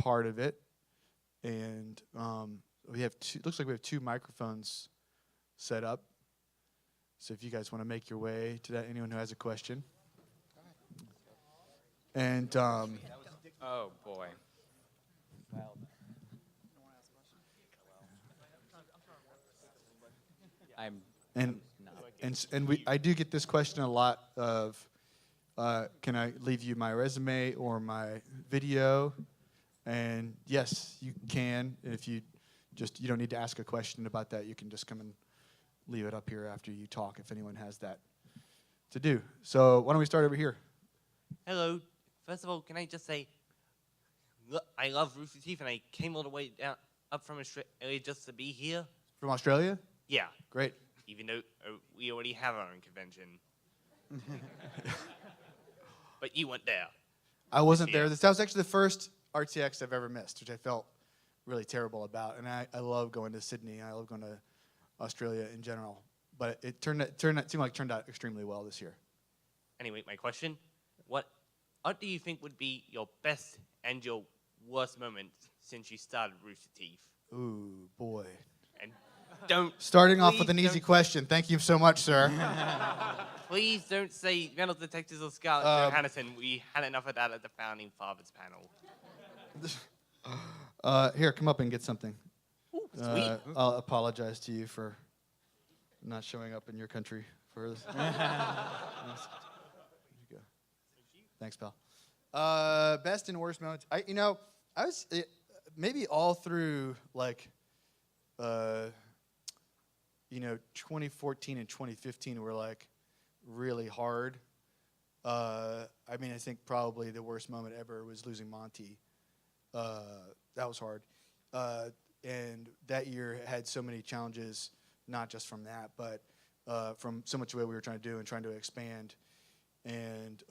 part of it. And looks like we have 2 microphones set up. So if you guys want to make your way to that, anyone who has a question. And oh boy. Well, I do get this question a lot of, can I leave you my resume or my video? And yes, you can. If you don't need to ask a question about that. You can just come and leave it up here after you talk if anyone has that to do. So why don't we start over here? Hello. First of all, can I just say, look, I love Rooster Teeth, and I came all the way up from Australia just to be here. From Australia? Yeah. Great. Even though we already have our own convention. But you went there. I wasn't there. That was actually the first RTX I've ever missed, which I felt really terrible about. And I love going to Sydney. I love going to Australia in general. But it seemed like it turned out extremely well this year. Anyway, my question, what do you think would be your best and your worst moments since you started Rooster Teeth? Ooh, boy. And starting off with an easy question. Thank you so much, sir. Please don't say metal detectors or Scarlett Johansson. We had enough of that at the Founding Fathers panel. Here, come up and get something. Ooh, sweet. I'll apologize to you for not showing up in your country for this. Here you go. Thanks, pal. Best and worst moments. I was maybe all through 2014 and 2015 were like really hard. I think probably the worst moment ever was losing Monty. That was hard. And that year had so many challenges, not just from that, but from so much of what we were trying to do and trying to expand. And,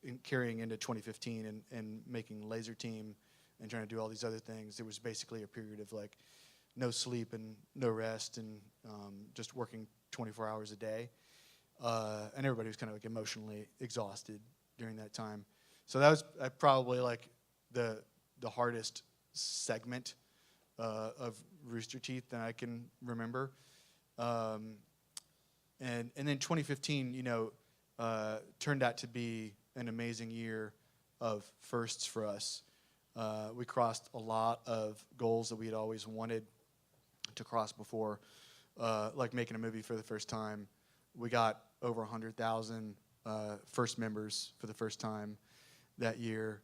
in carrying into 2015 and making Laser Team and trying to do all these other things, it was basically a period of no sleep and no rest and just working 24 hours a day. And everybody was kind of emotionally exhausted during that time. So that was probably the hardest segment of Rooster Teeth that I can remember. And then 2015, turned out to be an amazing year of firsts for us. We crossed a lot of goals that we had always wanted to cross before, like making a movie for the first time. We got over 100,000 first members for the first time that year.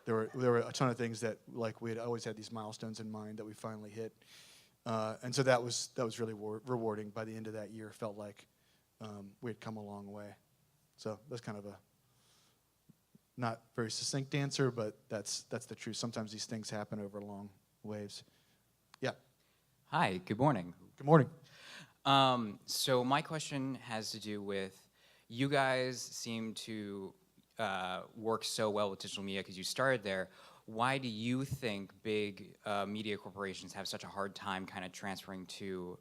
There were a ton of things that we had always had these milestones in mind that we finally hit, and so that was really rewarding. By the end of that year, felt like we had come a long way. So that's kind of a not very succinct answer, but that's the truth. Sometimes these things happen over long waves. Yeah. Hi. Good morning. Good morning. So my question has to do with you guys seem to work so well with digital media because you started there. Why do you think big media corporations have such a hard time kind of transferring to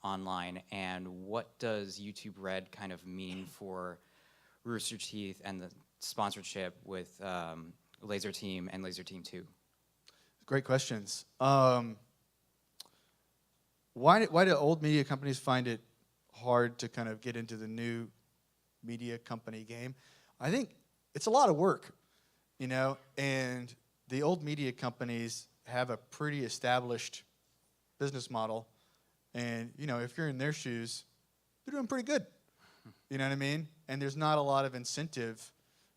online? And what does YouTube Red kind of mean for Rooster Teeth and the sponsorship with Laser Team and Laser Team 2? Great questions. Why do old media companies find it hard to kind of get into the new media company game? I think it's a lot of work, and the old media companies have a pretty established business model, and, if you're in their shoes, they're doing pretty good, you know what I mean? And there's not a lot of incentive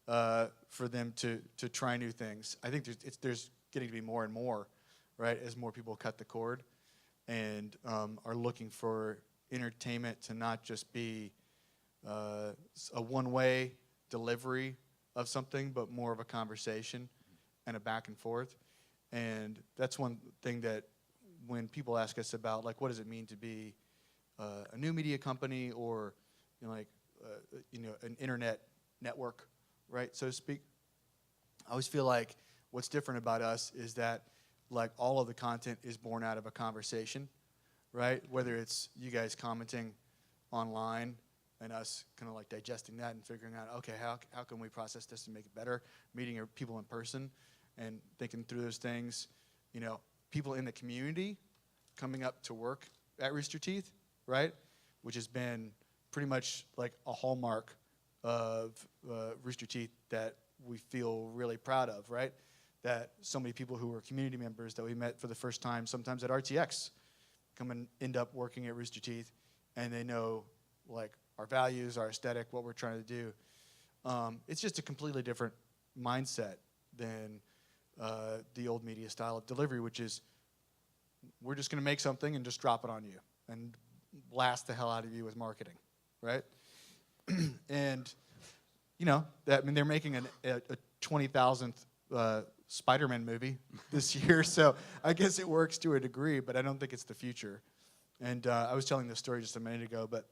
for them to try new things. I think there's getting to be more and more, right, as more people cut the cord and are looking for entertainment to not just be a one-way delivery of something, but more of a conversation and a back and forth. And that's one thing that when people ask us about, what does it mean to be a new media company or, an internet network, right, so to speak, I always feel like what's different about us is that, all of the content is born out of a conversation, right? Whether it's you guys commenting online and us kind of like digesting that and figuring out, okay, how can we process this and make it better, meeting people in person and thinking through those things. You know, people in the community coming up to work at Rooster Teeth, right, which has been pretty much like a hallmark of Rooster Teeth that we feel really proud of, right? That so many people who were community members that we met for the first time, sometimes at RTX, come and end up working at Rooster Teeth, and they know like our values, our aesthetic, what we're trying to do. It's just a completely different mindset than the old media style of delivery, which is we're just going to make something and just drop it on you and blast the hell out of you with marketing, right? And you know, that, I mean, they're making a 20,000th Spider-Man movie this year, so I guess it works to a degree, but I don't think it's the future. And I was telling this story just a minute ago, but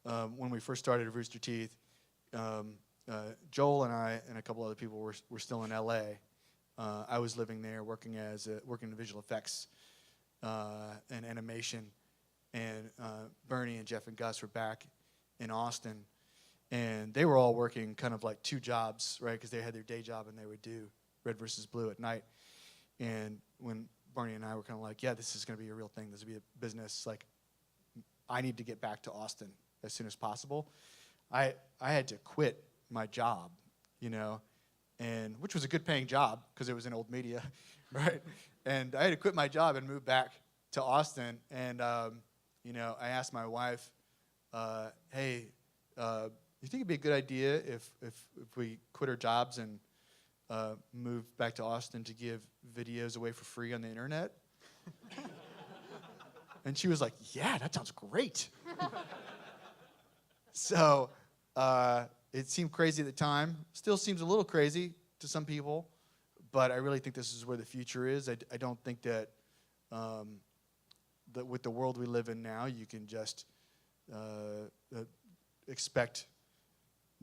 when we first started at Rooster Teeth, Joel and I and a couple other people were still in LA. I was living there working in visual effects and animation, and Bernie and Jeff and Gus were back in Austin, and they were all working kind of like two jobs, right? Because they had their day job and they would do Red versus Blue at night. And when Barney and I were kind of like, yeah, this is going to be a real thing. This will be a business. Like, I need to get back to Austin as soon as possible. I had to quit my job, you know, and which was a good paying job because it was in old media, right? And I had to quit my job and move back to Austin. And, you know, I asked my wife, hey, you think it'd be a good idea if we quit our jobs and move back to Austin to give videos away for free on the internet? And she was like, yeah, that sounds great. So it seemed crazy at the time. Still seems a little crazy to some people, but I really think this is where the future is. I don't think that, that with the world we live in now, you can just expect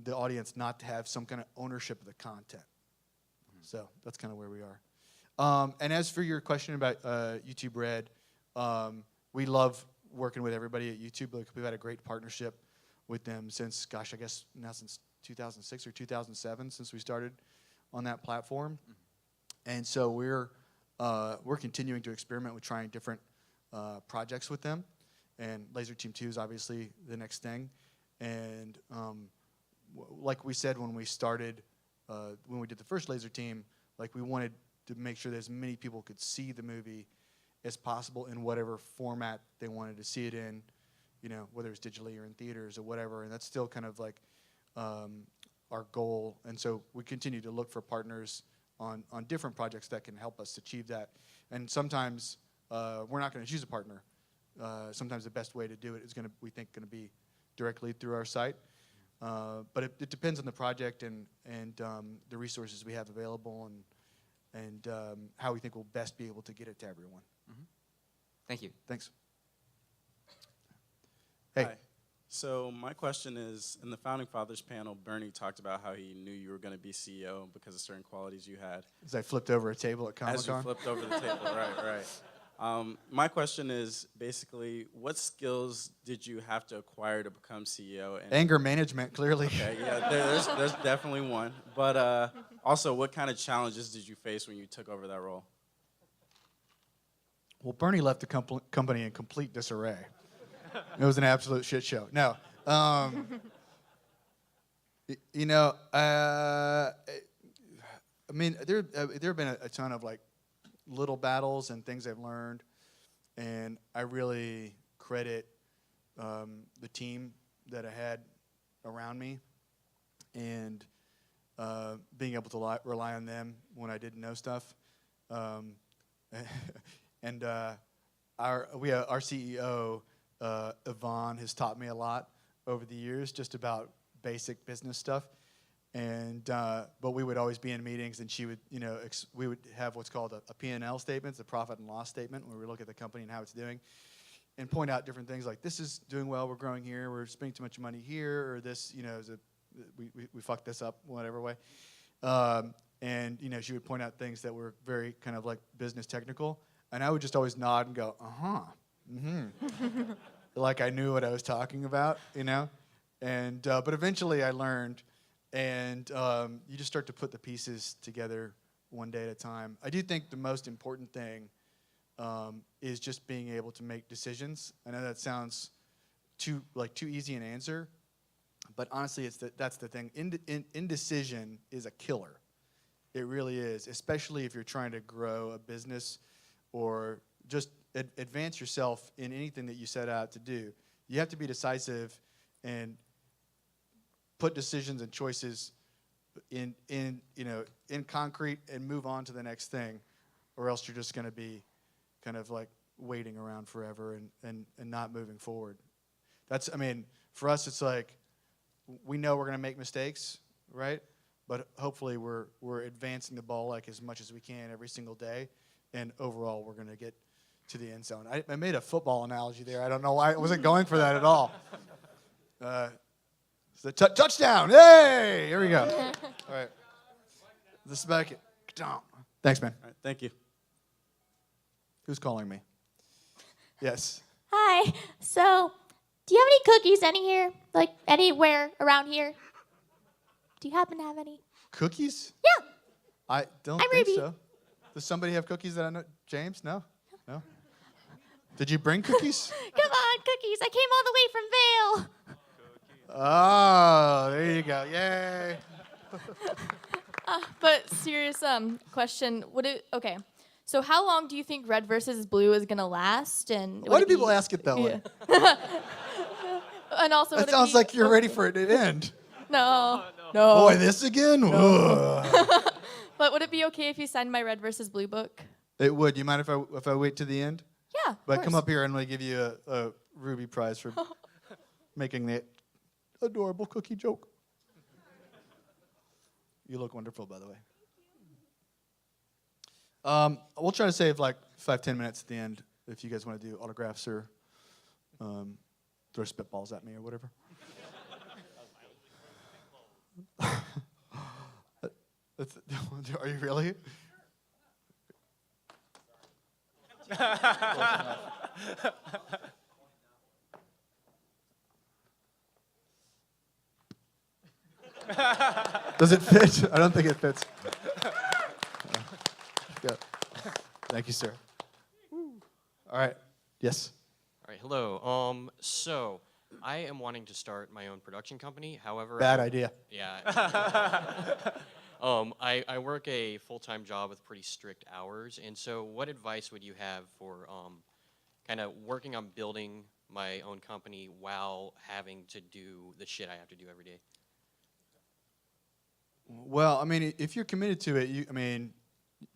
the audience not to have some kind of ownership of the content. Mm-hmm. So that's kind of where we are. And as for your question about YouTube Red, we love working with everybody at YouTube. Like, we've had a great partnership with them since, gosh, I guess now since 2006 or 2007, since we started on that platform. Mm-hmm. And so we're continuing to experiment with trying different projects with them. And Laser Team 2 is obviously the next thing. And like we said when we started, when we did the first Laser Team, like, we wanted to make sure that as many people could see the movie as possible in whatever format they wanted to see it in, you know, whether it's digitally or in theaters or whatever. And that's still kind of like our goal. And so we continue to look for partners on different projects that can help us achieve that. And sometimes we're not going to choose a partner. Sometimes the best way to do it is we think going to be directly through our site. But it depends on the project and the resources we have available and how we think we'll best be able to get it to everyone. Mm-hmm. Thank you. Thanks. Hey. Hi. So my question is, in the Founding Fathers panel, Bernie talked about how he knew you were going to be CEO because of certain qualities you had. As I flipped over a table at Comic-Con? As you flipped over the table, right. My question is, basically, what skills did you have to acquire to become CEO? And anger management, clearly. Okay, yeah, there's definitely one. But also, what kind of challenges did you face when you took over that role? Well, Bernie left the company in complete disarray. It was an absolute shit show. No. You know, I mean, there have been a ton of, like, little battles and things I've learned, and I really credit the team that I had around me and being able to rely on them when I didn't know stuff. And our CEO, Yvonne, has taught me a lot over the years just about basic business stuff. And but we would always be in meetings, and she would, you know, we would have what's called a P&L statement, the profit and loss statement, where we look at the company and how it's doing, and point out different things like, this is doing well, we're growing here, we're spending too much money here, or this, you know, we fucked this up, whatever way. And you know, she would point out things that were very kind of like business technical, and I would just always nod and go, uh-huh, mm-hmm. like I knew what I was talking about, you know. And but eventually I learned, and you just start to put the pieces together one day at a time. I do think the most important thing is just being able to make decisions. I know that sounds too easy an answer, but honestly, that's the thing. Indecision is a killer. It really is, especially if you're trying to grow a business or just advance yourself in anything that you set out to do. You have to be decisive and put decisions and choices in concrete and move on to the next thing, or else you're just going to be kind of like waiting around forever and not moving forward. That's, I mean, for us, it's like we know we're going to make mistakes, right? But hopefully we're advancing the ball like as much as we can every single day, and overall we're going to get to the end zone. I made a football analogy there. I don't know why I wasn't going for that at all. So touchdown! Hey, here we go. All right, the spike. Thanks, man. All right, thank you. Who's calling me? Yes. Hi. So, do you have any cookies here? Like anywhere around here? Do you happen to have any? Cookies? Yeah. I don't I'm think Ruby. so. Does somebody have cookies that I know? James? No? No? Did you bring cookies? Come on, cookies. I came all the way from Vail. Oh, there you go. Yay. But serious question. Okay. So how long do you think red versus blue is gonna last? And Why do people ask it that way? And also, That sounds like you're ready for it to end. no. Boy, this again? Ugh. But would it be okay if you signed my red versus blue book? It would. You mind if I wait to the end? Yeah. of But come course. up here and I'm going to give you a Ruby prize for making that adorable cookie joke. You look wonderful, by the way. We'll try to save like 5-10 minutes at the end if you guys want to do autographs or throw spitballs at me or whatever. Are you really? Does it fit? I don't think it fits. Yeah. Thank you, sir. All right. Yes. All right, hello. So I am wanting to start my own production company. However, Bad idea. Yeah. I work a full-time job with pretty strict hours, and so what advice would you have for kind of working on building my own company while having to do the shit I have to do every day? Well, I mean, if you're committed to it, you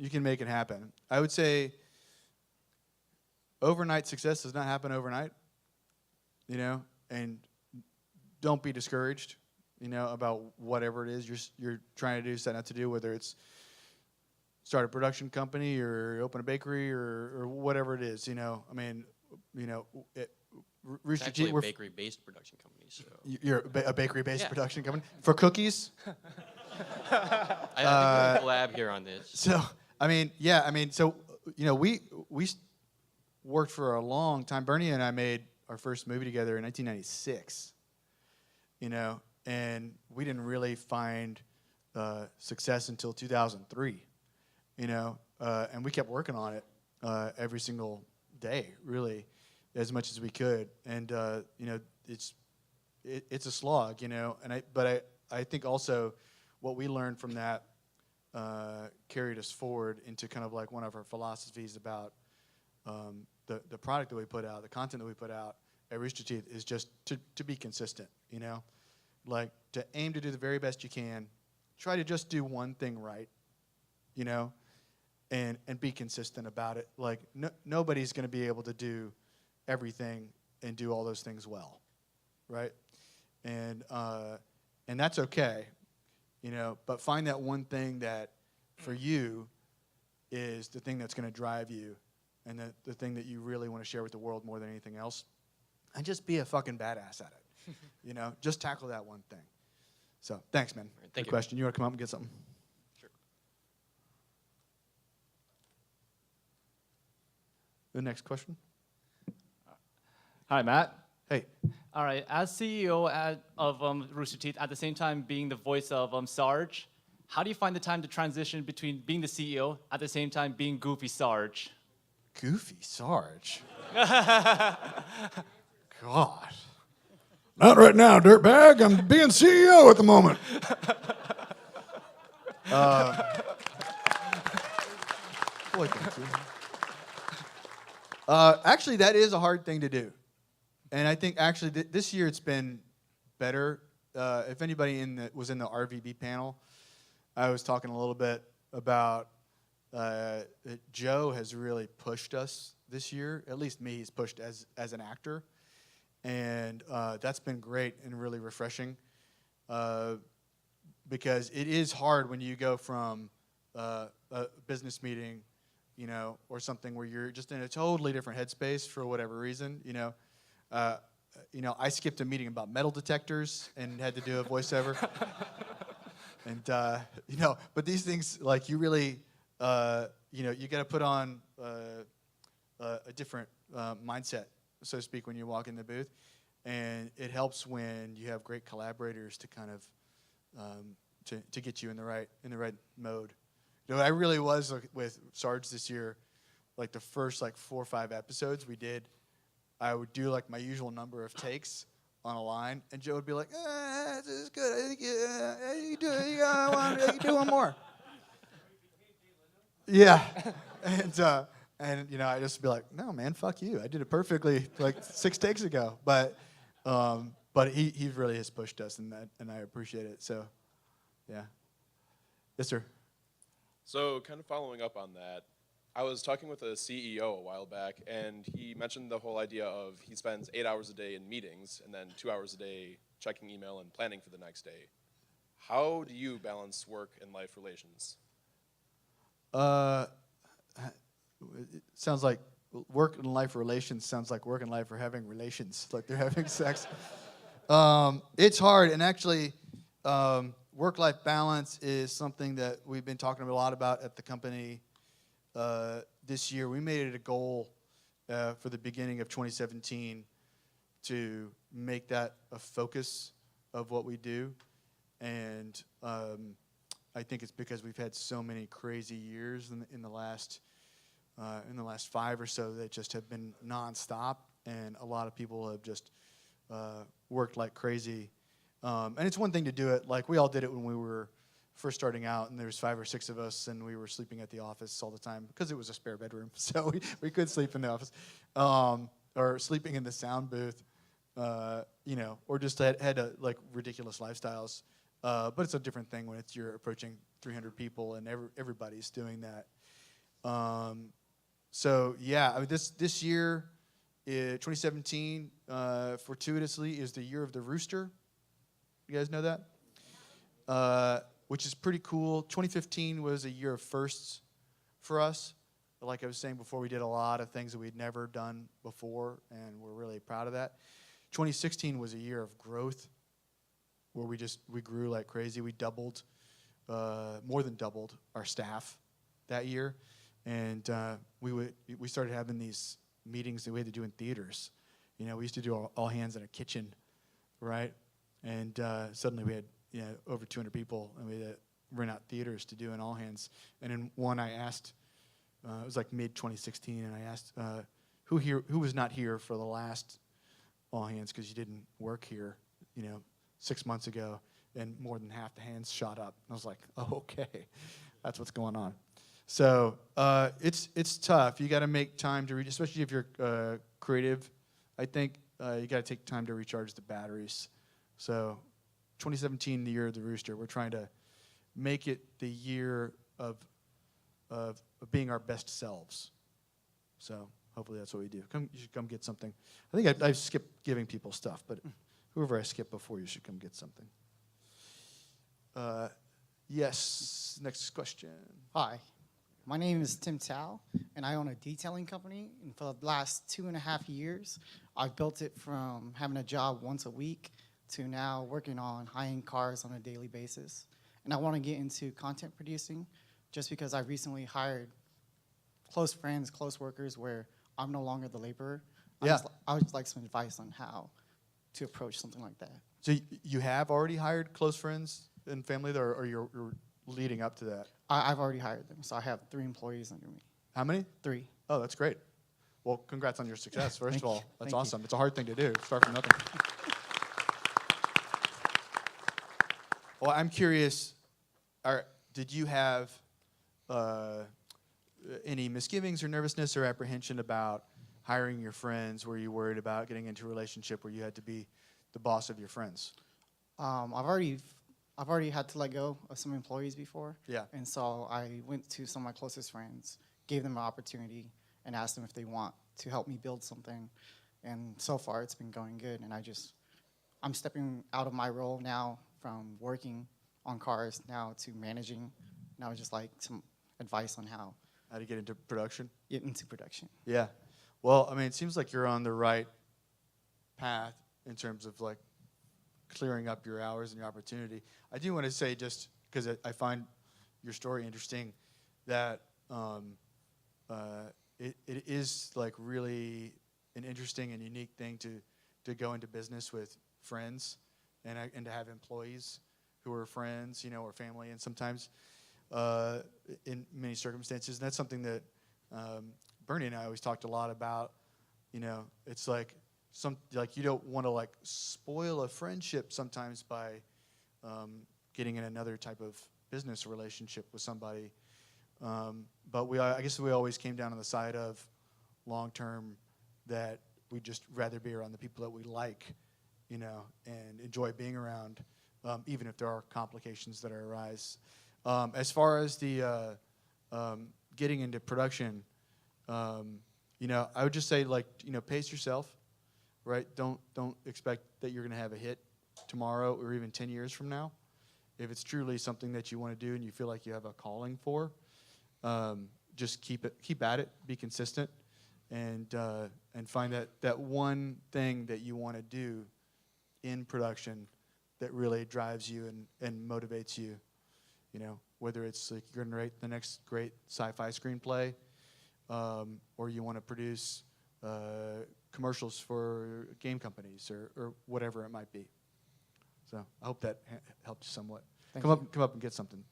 can make it happen. I would say overnight success does not happen overnight, and don't be discouraged, about whatever it is you're trying to do, setting out to do, whether it's start a production company or open a bakery or whatever it is, It's actually a bakery-based production company, so. You're a bakery-based Yeah. production company? For cookies? I think we'll collab here on this. So, we worked for a long time. Bernie and I made our first movie together in 1996, and we didn't really find success until 2003, and we kept working on it every single day, really, as much as we could. And, it's a slog, but I think also what we learned from that carried us forward into kind of like one of our philosophies about the product that we put out, the content that we put out at Rooster Teeth is just to be consistent, like to aim to do the very best you can, try to just do one thing right, and be consistent about it. Like nobody's going to be able to do everything and do all those things well, right? And that's okay, but find that one thing that for you is the thing that's going to drive you and the thing that you really want to share with the world more than anything else, and just be a fucking badass at it. Just tackle that one thing. So thanks, man. Right, thank Good you. question. You want to come up and get something? Sure. The next question. Hi, Matt. Hey, All right, as CEO of Rooster Teeth, at the same time being the voice of Sarge, how do you find the time to transition between being the CEO at the same time being Goofy Sarge? Goofy Sarge. God. Not right now, dirtbag. I'm being CEO at the moment. Boy, thank you. Actually, that is a hard thing to do. And I think actually this year it's been better. If anybody was in the RVB panel, I was talking a little bit about that Joe has really pushed us this year. At least me, he's pushed as an actor. And that's been great and really refreshing because it is hard when you go from a business meeting, you know, or something where you're just in a totally different headspace for whatever reason, you know. I skipped a meeting about metal detectors and had to do a voiceover. And, but these things, like, you really, you got to put on a different mindset, so to speak, when you walk in the booth. And it helps when you have great collaborators to kind of, to get you in the right mode. You know, I really was with Sarge this year, like the first 4 or 5 episodes we did, I would do like my usual number of takes on a line, and Joe would be like, "This is good. I think you do one more." Yeah, and I just be like, "No, man, fuck you. I did it perfectly like 6 takes ago." But he really has pushed us in that, and I appreciate it. So, yeah. Yes, sir. So, kind of following up on that, I was talking with a CEO a while back, and he mentioned the whole idea of he spends 8 hours a day in meetings and then 2 hours a day checking email and planning for the next day. How do you balance work and life relations? It sounds like work and life relations sounds like work and life are having relations, like they're having sex. It's hard, and actually, work-life balance is something that we've been talking a lot about at the company. This year, we made it a goal for the beginning of 2017 to make that a focus of what we do, and I think it's because we've had so many crazy years in the last 5 or so that just have been nonstop, and a lot of people have just worked like crazy. And it's one thing to do it like we all did it when we were first starting out, and there was 5 or 6 of us, and we were sleeping at the office all the time because it was a spare bedroom, so we could sleep in the office, or sleeping in the sound booth, or just had like ridiculous lifestyles. But it's a different thing when you're approaching 300 people and everybody's doing that. So yeah, I mean this year, 2017, fortuitously is the year of the rooster. You guys know that? Which is pretty cool. 2015 was a year of firsts for us. But like I was saying before, we did a lot of things that we'd never done before, and we're really proud of that. 2016 was a year of growth, where we grew like crazy. We doubled, more than doubled our staff that year, and we started having these meetings that we had to do in theaters. We used to do all hands in a kitchen, right? And suddenly we had over 200 people, and we had to rent out theaters to do an all hands. And in one, I asked, it was like mid 2016, and I asked who was not here for the last all hands because you didn't work here, 6 months ago, and more than half the hands shot up. And I was like, oh, okay, that's what's going on. So it's tough. You got to make time to reach, especially if you're creative. I think you got to take time to recharge the batteries. So 2017, the year of the rooster, we're trying to make it the year of being our best selves. So hopefully that's what we do. You should come get something. I think I've skipped giving people stuff, but whoever I skipped before, you should come get something. Yes, next question. Hi, my name is Tim Tao, and I own a detailing company. And for the last 2.5 years, I've built it from having a job once a week to now working on high-end cars on a daily basis. And I want to get into content producing just because I recently hired close friends, close workers where I'm no longer the laborer. I would just like some advice on how to approach something like that. So you have already hired close friends and family there, or you're leading up to that? I've already hired them, so I have 3 employees under me. How many? 3. Oh, that's great. Well, congrats on your success, first Thank of all. you. That's Thank you. awesome. It's a hard thing to do, start from nothing. Well, I'm curious, did you have any misgivings or nervousness or apprehension about hiring your friends? Were you worried about getting into a relationship where you had to be the boss of your friends? I've already had to let go of some employees before. Yeah. And so I went to some of my closest friends, gave them an opportunity, and asked them if they want to help me build something. And so far, it's been going good. And I'm stepping out of my role now from working on cars now to managing. Now just like some advice on how to get into production? Get into production. Yeah. Well, I mean, it seems like you're on the right path in terms of like clearing up your hours and your opportunity. I do want to say, just because I find your story interesting, that it is like really an interesting and unique thing to go into business with friends and to have employees who are friends, or family, and sometimes in many circumstances. And that's something that Bernie and I always talked a lot about. It's like you don't want to like spoil a friendship sometimes by getting in another type of business relationship with somebody. But I guess we always came down on the side of long term that we'd just rather be around the people that we like, and enjoy being around, even if there are complications that arise. As far as the getting into production, I would just say pace yourself, right? Don't expect that you're going to have a hit tomorrow or even 10 years from now. If it's truly something that you want to do and you feel like you have a calling for, just keep at it, be consistent, and find that one thing that you want to do in production that really drives you and motivates you. Whether it's like you're going to write the next great sci-fi screenplay, or you want to produce commercials for game companies or whatever it might be. So I hope that helped you somewhat. Thank Come you. up and get something.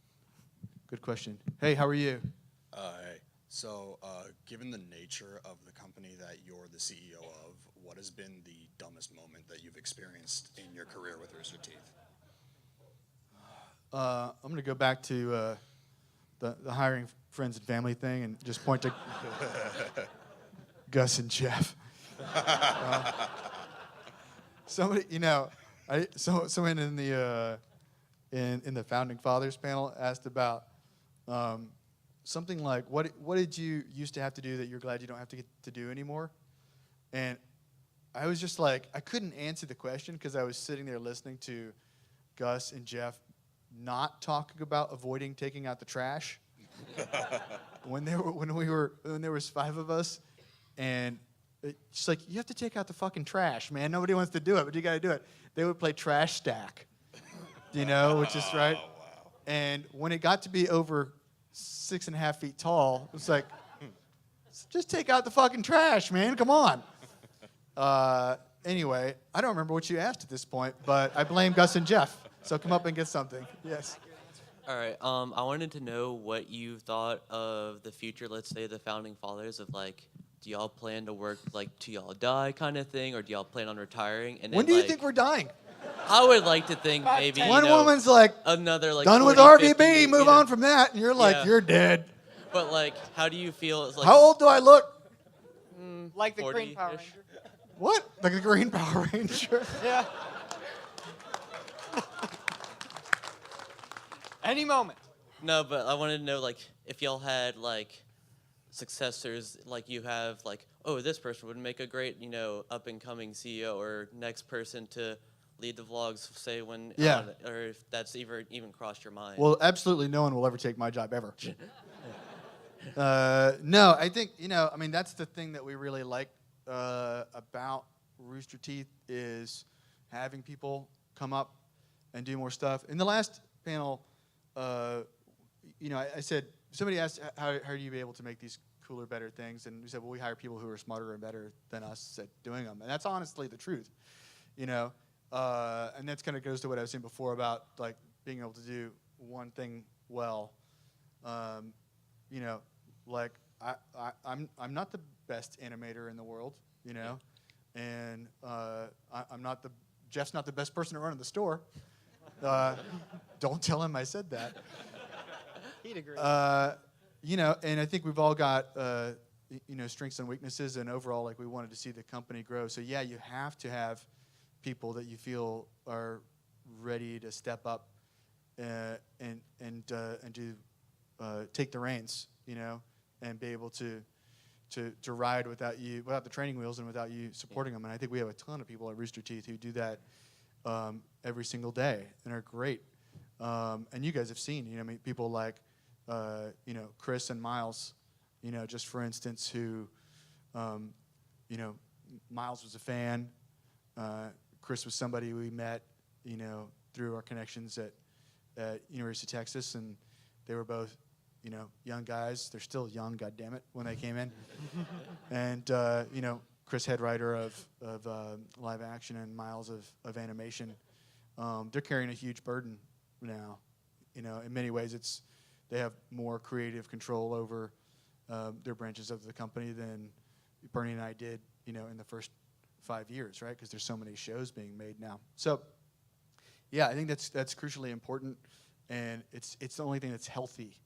Good question. Hey, how are you? Hey, so given the nature of the company that you're the CEO of, what has been the dumbest moment that you've experienced in your career with Rooster Teeth? I'm going to go back to the hiring friends and family thing and just point to Gus and Jeff. Somebody, someone in the in the Founding Fathers panel asked about something like, what did you used to have to do that you're glad you don't have to get to do anymore? And I was just like, I couldn't answer the question because I was sitting there listening to Gus and Jeff not talking about avoiding taking out the trash when there was 5 of us, and it's like, you have to take out the fucking trash, man. Nobody wants to do it, but you got to do it. They would play trash stack, which is right. Wow. And when it got to be over 6.5 feet tall, it was like, just take out the fucking trash, man. Come on. Anyway, I don't remember what you asked at this point, but I blame Gus and Jeff. So come up and get something. Yes. All right. I wanted to know what you thought of the future, let's say the Founding Fathers, of like, do y'all plan to work like till y'all die kind of thing, or do y'all plan on retiring? And when do you think we're dying? I would like to think maybe one woman's like, another like done 40, with RVB, 50, move on from that, and you're like, you're dead. But like, how do you feel? It's like, how old do I look? Like the Green Power Ranger. What? Like the Green Power Ranger? Yeah. Any moment. No, but I wanted to know, like, if y'all had, like, successors, like you have, like, oh, this person would make a great, up-and-coming CEO, or next person to lead the vlogs, say, when, or if that's even crossed your mind. Well, absolutely no one will ever take my job, ever. No, I think, that's the thing that we really like about Rooster Teeth is having people come up and do more stuff. In the last panel, I said, somebody asked, how are you able to make these cooler, better things? And we said, well, we hire people who are smarter and better than us at doing them. And that's honestly the truth. you know, and that's kind of goes to what I was saying before about like being able to do one thing well. You know, like I'm not the best animator in the world, you know, and Jeff's not the best person to run in the store. Don't tell him I said that. He'd agree. You know, and I think we've all got you know, strengths and weaknesses, and overall, like we wanted to see the company grow. So yeah, you have to have people that you feel are ready to step up and do take the reins, you know, and be able to ride without the training wheels and without you supporting them. And I think we have a ton of people at Rooster Teeth who do that every single day and are great. And you guys have seen, you know, I mean, people like you know, Chris and Miles, you know, just for instance, who you know, Miles was a fan. Chris was somebody we met, you know, through our connections at University of Texas, and they were both, you know, young guys. They're still young, goddammit, when they came in. And, you know, Chris, head writer of live action, and Miles of animation. They're carrying a huge burden now. You know, in many ways, they have more creative control over their branches of the company than Bernie and I did, you know, in the first 5 years, right? Because there's so many shows being made now. So, yeah, I think that's crucially important, and it's the only thing that's healthy,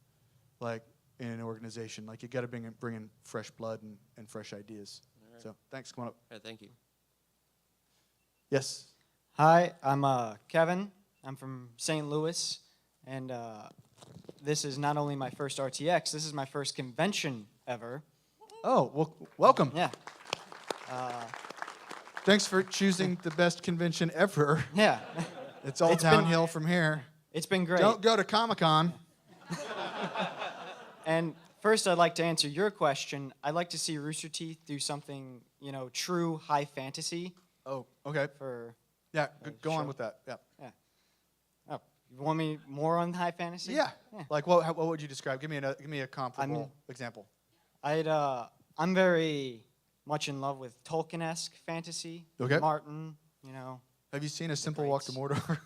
like in an organization. Like you got to bring in fresh blood and fresh ideas. All right. So thanks. Come on up. All right, thank you. Yes. Hi, I'm Kevin. I'm from St. Louis, and this is not only my first RTX, this is my first convention ever. Oh, well, welcome. Yeah. Thanks for choosing the best convention ever. Yeah. It's all downhill from here. It's been great. Don't go to Comic-Con. And first, I'd like to answer your question. I'd like to see Rooster Teeth do something, you know, true high fantasy. Oh, okay. Yeah, go on with that. Yeah. Yeah. Oh, you want me more on high fantasy? Yeah. Like what would you describe? Give me a comparable example. I'm very much in love with Tolkien-esque fantasy. Okay. Martin, you know. Have you seen A Simple Walk to Mordor?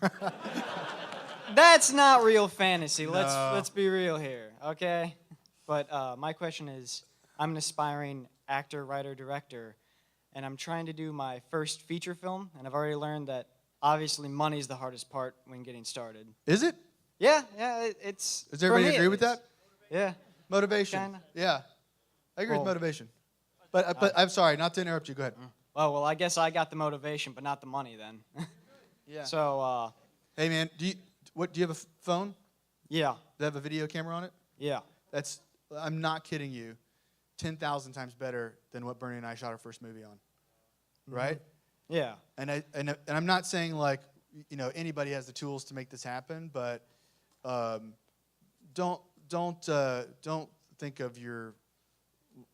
That's not real fantasy. No. Let's be real here, okay? But my question is, I'm an aspiring actor, writer, director, and I'm trying to do my first feature film, and I've already learned that obviously money's the hardest part when getting started. Is it? Yeah, it's. Does everybody agree with that? Yeah. Motivation. Kinda. Yeah. I agree with Well, motivation. But I'm sorry, not to interrupt you. Go ahead. Well, I guess I got the motivation, but not the money then. Yeah. So. Hey man, do you have a phone? Yeah. Does it have a video camera on it? Yeah. I'm not kidding you, 10,000 times better than what Bernie and I shot our first movie on. Right? Yeah. And I'm not saying like, you know, anybody has the tools to make this happen, but don't think of your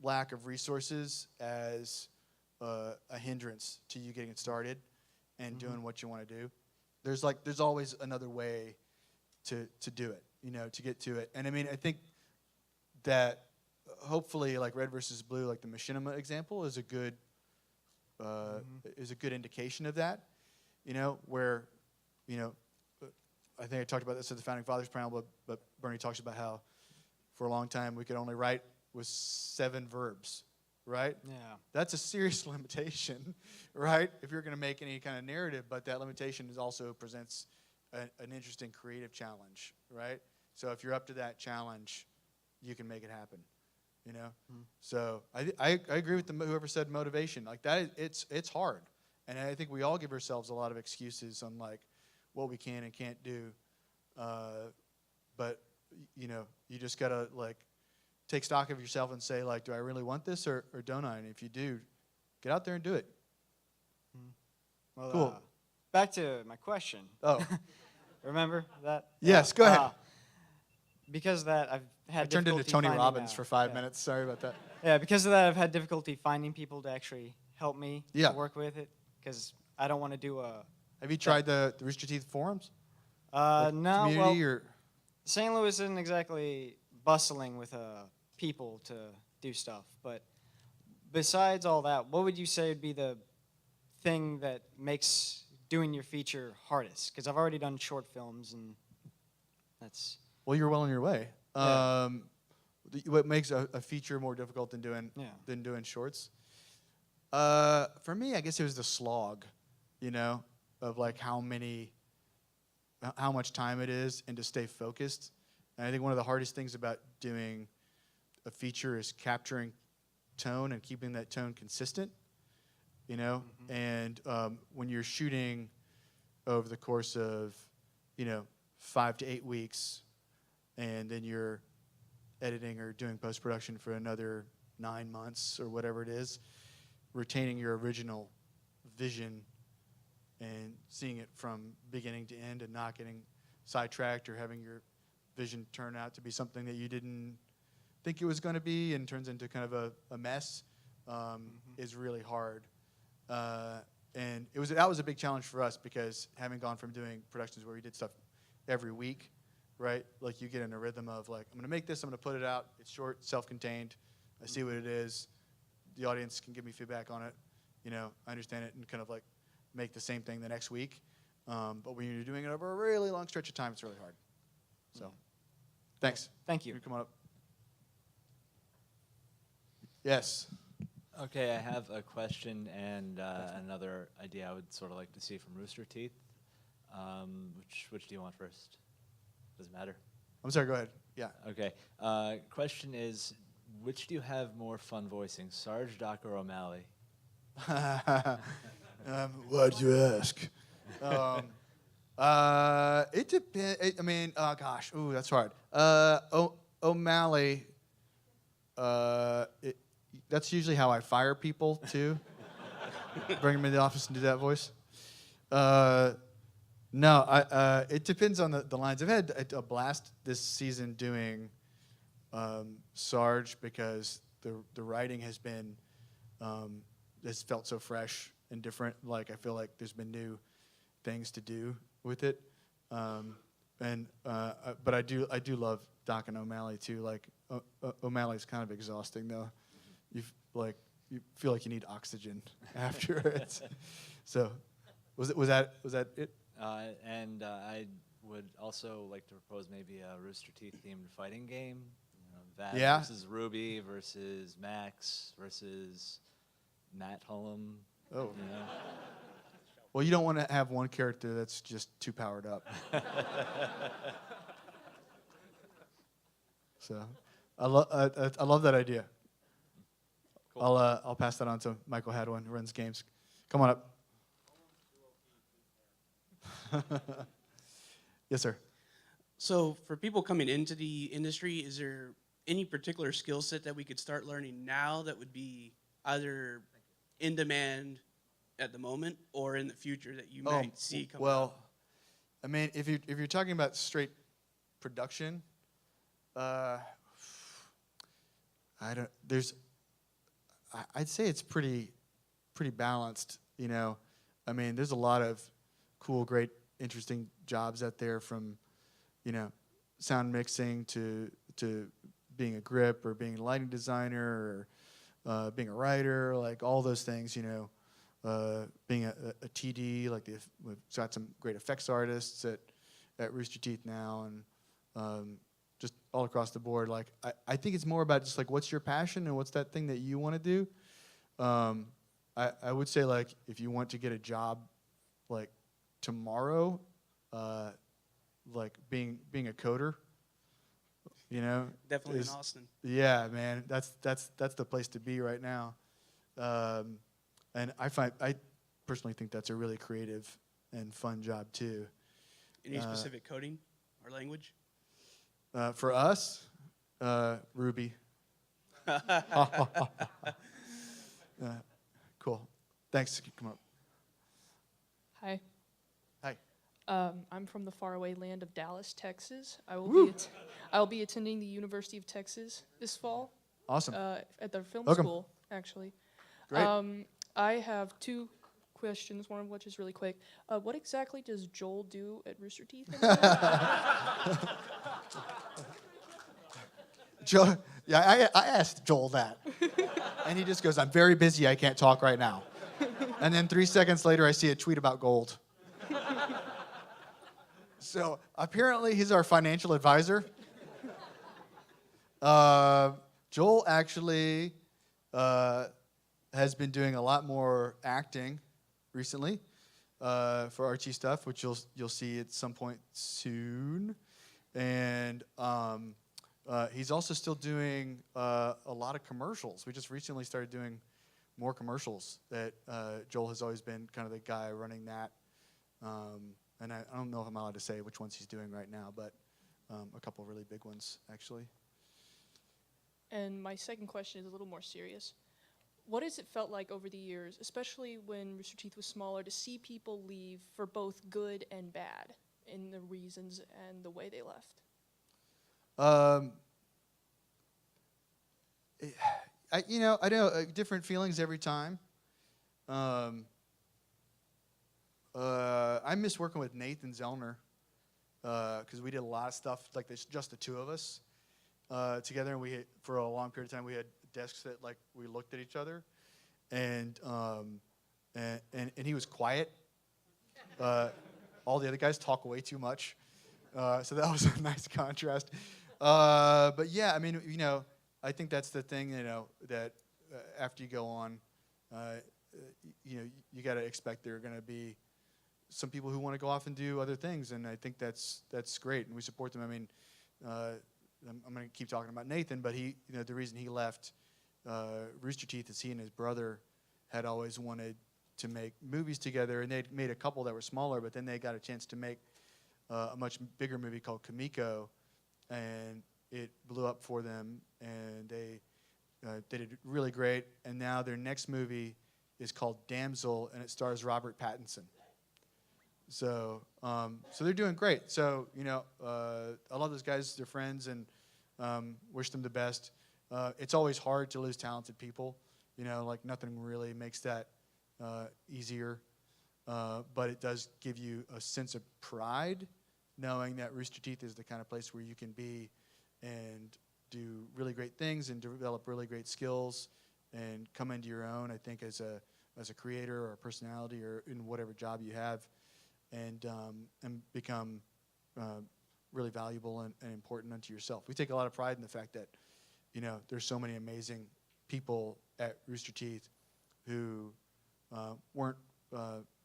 lack of resources as a hindrance to you getting it started and doing what you want to do. There's always another way to do it, you know, to get to it. And I mean, I think that hopefully, like Red versus Blue, like the Machinima example, is a good indication of that. You know, where, you know, I think I talked about this at the Founding Fathers panel, but Bernie talks about how for a long time we could only write with 7 verbs, right? Yeah. That's a serious limitation, right? If you're going to make any kind of narrative, but that limitation also presents an interesting creative challenge, right? So if you're up to that challenge, you can make it happen, you know? So I agree with whoever said motivation. Like that, it's hard. And I think we all give ourselves a lot of excuses on like what we can and can't do. But, you know, you just got to like take stock of yourself and say like, do I really want this or don't I? And if you do, get out there and do it. Well, Cool. Back to my question. Oh. Remember that? Yes, go ahead. Because of that, I've had I turned into difficulty Tony finding, Robbins for 5 minutes. Sorry about that. Yeah, because of that, I've had difficulty finding people to actually help me Yeah. to work with it. Because I don't want to do a. Have you tried the Rooster Teeth forums? No, community well, or? St. Louis isn't exactly bustling with people to do stuff. But besides all that, what would you say would be the thing that makes doing your feature hardest? Because I've already done short films, and that's Well, you're well on your way. Yeah. What makes a feature more difficult than doing shorts? For me, I guess it was the slog, of like how much time it is and to stay focused. And I think one of the hardest things about doing a feature is capturing tone and keeping that tone consistent, And when you're shooting over the course of, 5 to 8 weeks, and then you're editing or doing post-production for another 9 months or whatever it is, retaining your original vision and seeing it from beginning to end and not getting sidetracked or having your vision turn out to be something that you didn't think it was going to be and turns into kind of a mess is really hard. And that was a big challenge for us because having gone from doing productions where we did stuff every week, right? Like you get in a rhythm of like, I'm going to make this, I'm going to put it out. It's short, self-contained. I see what it is. The audience can give me feedback on it. I understand it and kind of like make the same thing the next week. But when you're doing it over a really long stretch of time, it's really hard. So, thanks. Thank you. Come on up. Yes. Okay, I have a question and another idea I would sort of like to see from Rooster Teeth. Which do you want first? Does it matter? I'm sorry, go ahead. Yeah. Okay. Question is, which do you have more fun voicing, Sarge, Doc, or O'Malley? Why'd you ask? It depends. I mean, gosh, ooh, that's hard. O'Malley. That's usually how I fire people too. Bring them into the office and do that voice. No, it depends on the lines. I've had a blast this season doing Sarge because the writing has been has felt so fresh and different. Like I feel like there's been new things to do with it. But I do love Doc and O'Malley too. Like O'Malley's kind of exhausting though. You feel like you need oxygen after it. So was that it? And I would also like to propose maybe a Rooster Teeth themed fighting game. Vat versus Ruby versus Max versus Matt Hullum. Oh. Well, you don't want to have one character that's just too powered up. So, I love that idea. Cool. I'll pass that on to Michael Hadwin, who runs games. Come on up. Yes, sir. So, for people coming into the industry, is there any particular skill set that we could start learning now that would be either in demand at the moment or in the future that you might see coming up? I mean, if you're talking about straight production, I'd say it's pretty balanced. I mean, there's a lot of cool, great, interesting jobs out there, from sound mixing to being a grip or being a lighting designer or being a writer, like all those things. Being a TD, like we've got some great effects artists at Rooster Teeth now, and just all across the board. Like I think it's more about just like what's your passion and what's that thing that you want to do. I would say like if you want to get a job like tomorrow, like being a coder, definitely in Austin. Yeah, man, that's the place to be right now. And I personally think that's a really creative and fun job too. Any specific coding or language? For us, Ruby. Cool. Thanks. Come up. Hi. Hi. I'm from the faraway land of Dallas, Texas. I will be attending the University of Texas this fall. Awesome. At their film Welcome. school, actually. Great. I have two questions, one of which is really quick. What exactly does Joel do at Rooster Teeth? Joel, yeah, I asked Joel that. And he just goes, I'm very busy, I can't talk right now. And then 3 seconds later, I see a tweet about gold. So apparently he's our financial advisor. Joel actually has been doing a lot more acting recently for Archie stuff, which you'll see at some point soon. And he's also still doing a lot of commercials. We just recently started doing more commercials that Joel has always been kind of the guy running that. And I don't know if I'm allowed to say which ones he's doing right now, but a couple of really big ones, actually. And my second question is a little more serious. What has it felt like over the years, especially when Rooster Teeth was smaller, to see people leave for both good and bad in the reasons and the way they left? I know different feelings every time. I miss working with Nathan Zellner because we did a lot of stuff like this, just the two of us together, and we for a long period of time we had desks that like we looked at each other, and he was quiet. All the other guys talk way too much, so that was a nice contrast. But yeah, I mean, I think that's the thing, that after you go on, you got to expect there are going to be some people who want to go off and do other things, and I think that's great, and we support them. I mean, I'm going to keep talking about Nathan, but he, the reason he left Rooster Teeth is he and his brother had always wanted to make movies together, and they'd made a couple that were smaller, but then they got a chance to make a much bigger movie called Kamiko, and it blew up for them, and they did really great, and now their next movie is called Damsel, and it stars Robert Pattinson. So they're doing great. So, I love those guys. They're friends, and wish them the best. It's always hard to lose talented people. Like nothing really makes that easier. But it does give you a sense of pride knowing that Rooster Teeth is the kind of place where you can be and do really great things and develop really great skills and come into your own, I think, as a creator or a personality or in whatever job you have, and become really valuable and important unto yourself. We take a lot of pride in the fact that, there's so many amazing people at Rooster Teeth who weren't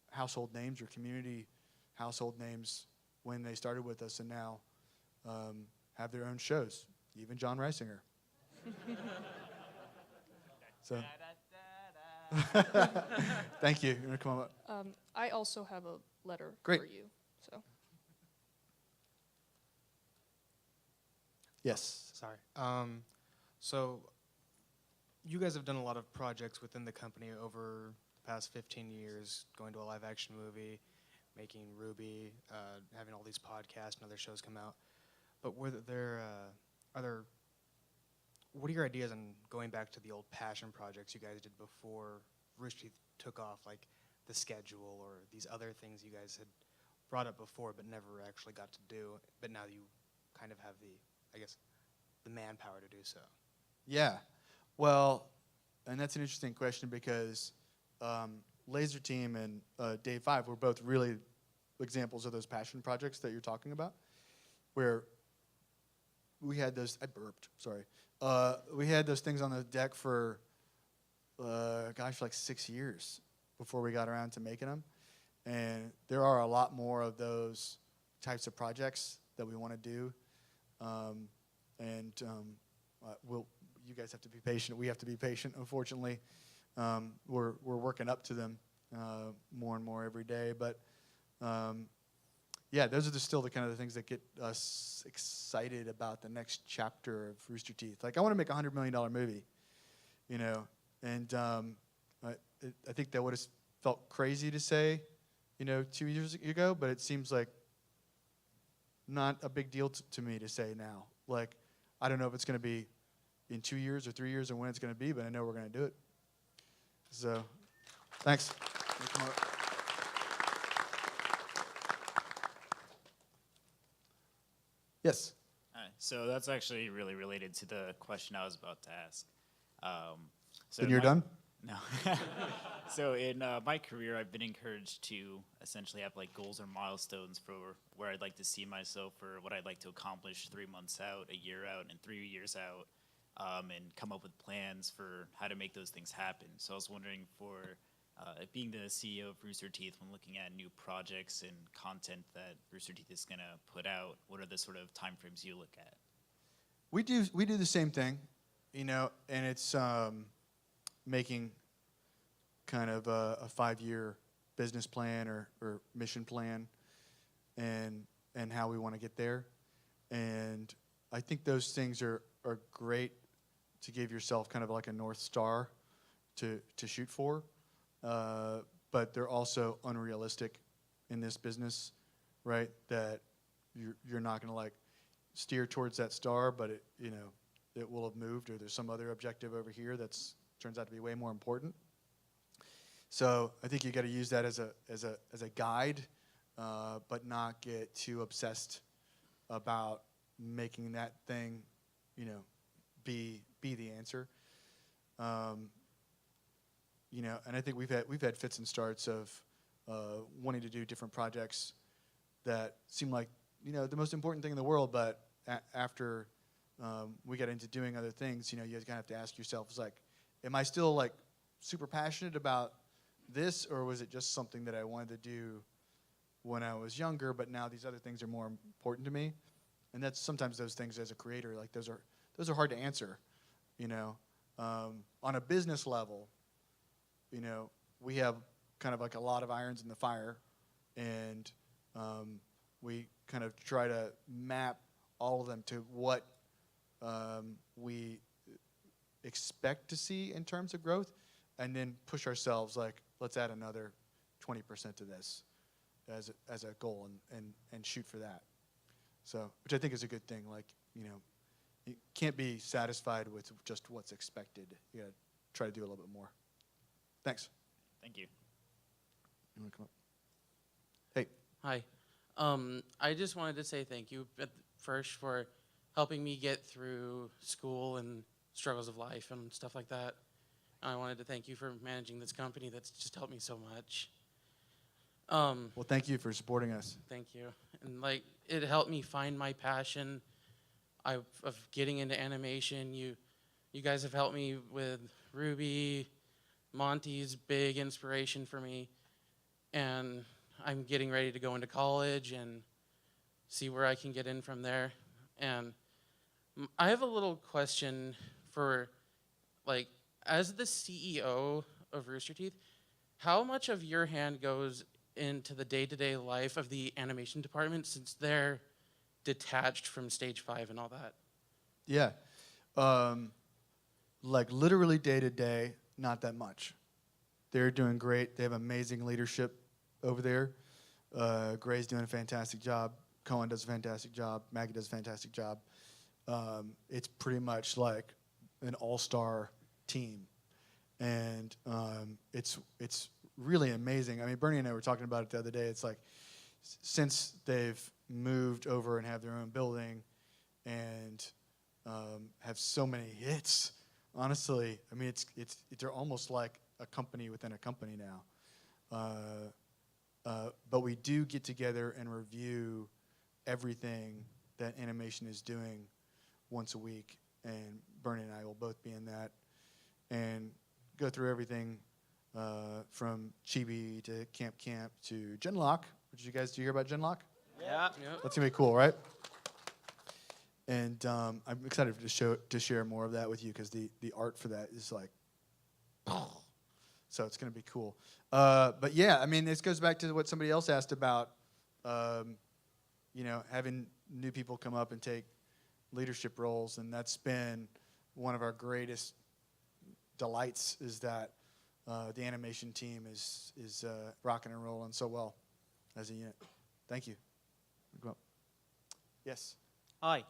household names or community household names when they started with us, and now have their own shows, even John Reisinger. So, thank you. You want to come up? I also have a letter Great. for you. So. Yes. Sorry. So you guys have done a lot of projects within the company over the past 15 years, going to a live action movie, making Ruby, having all these podcasts and other shows come out. But what are your ideas on going back to the old passion projects you guys did before Rooster Teeth took off, like the schedule or these other things you guys had brought up before but never actually got to do, but now you kind of have the manpower to do so? Yeah. Well, and that's an interesting question because Laser Team and Day 5 were both really examples of those passion projects that you're talking about, where we had those, I burped, sorry. We had those things on the deck for, like 6 years before we got around to making them. And there are a lot more of those types of projects that we want to do. You guys have to be patient. We have to be patient, unfortunately. We're working up to them more and more every day. But yeah, those are still the kind of the things that get us excited about the next chapter of Rooster Teeth. Like, I want to make a $100 million movie, and I think that would have felt crazy to say, 2 years ago, but it seems like not a big deal to me to say now. Like, I don't know if it's going to be in 2 years or 3 years or when it's going to be, but I know we're going to do it. So, thanks. Yes. All right, so that's actually really related to the question I was about to ask. Then you're done? No. So in my career, I've been encouraged to essentially have like goals or milestones for where I'd like to see myself or what I'd like to accomplish 3 months out, a year out, and 3 years out, and come up with plans for how to make those things happen. So I was wondering for being the CEO of Rooster Teeth, when looking at new projects and content that Rooster Teeth is going to put out, what are the sort of timeframes you look at? We do the same thing, you know, and it's making kind of a 5-year business plan or mission plan and how we want to get there. And I think those things are great to give yourself kind of like a North Star to shoot for. But they're also unrealistic in this business, right? That you're not going to like steer towards that star, but it will have moved, or there's some other objective over here that's turns out to be way more important. So I think you got to use that as a guide, but not get too obsessed about making that thing, be the answer. And I think we've had fits and starts of wanting to do different projects that seem like the most important thing in the world, but after we got into doing other things, you kind of have to ask yourself, it's like, am I still like super passionate about this, or was it just something that I wanted to do when I was younger, but now these other things are more important to me? And that's sometimes those things as a creator, like those are hard to answer, on a business level. We have kind of like a lot of irons in the fire, and we kind of try to map all of them to what we expect to see in terms of growth, and then push ourselves like, let's add another 20% to this as a goal and shoot for that. So, which I think is a good thing. Like, you can't be satisfied with just what's expected. You gotta try to do a little bit more. Thanks. Thank you. You want to come up? Hey. Hi. I just wanted to say thank you first for helping me get through school and struggles of life and stuff like that. I wanted to thank you for managing this company that's just helped me so much. Well, thank you for supporting us. Thank you. And like, it helped me find my passion of getting into animation. You guys have helped me with Ruby. Monty's big inspiration for me. And I'm getting ready to go into college and see where I can get in from there. And I have a little question for, like, as the CEO of Rooster Teeth, how much of your hand goes into the day-to-day life of the animation department, since they're detached from Stage 5 and all that? Yeah. Like literally day to day, not that much. They're doing great. They have amazing leadership over there. Gray's doing a fantastic job. Cohen does a fantastic job. Maggie does a fantastic job. It's pretty much like an all-star team. And it's really amazing. I mean, Bernie and I were talking about it the other day. It's like, since they've moved over and have their own building and have so many hits, honestly, I mean, they're almost like a company within a company now. But we do get together and review everything that animation is doing once a week, and Bernie and I will both be in that and go through everything from Chibi to Camp to Genlock. Did you guys hear about Genlock? Yeah. That's gonna be cool, right? And I'm excited to share more of that with you, because the art for that is like, so it's gonna be cool. But yeah, I mean, this goes back to what somebody else asked about, having new people come up and take leadership roles, and that's been one of our greatest delights, is that the animation team is rocking and rolling so well as a unit. Thank you. Go up. Yes. Hi.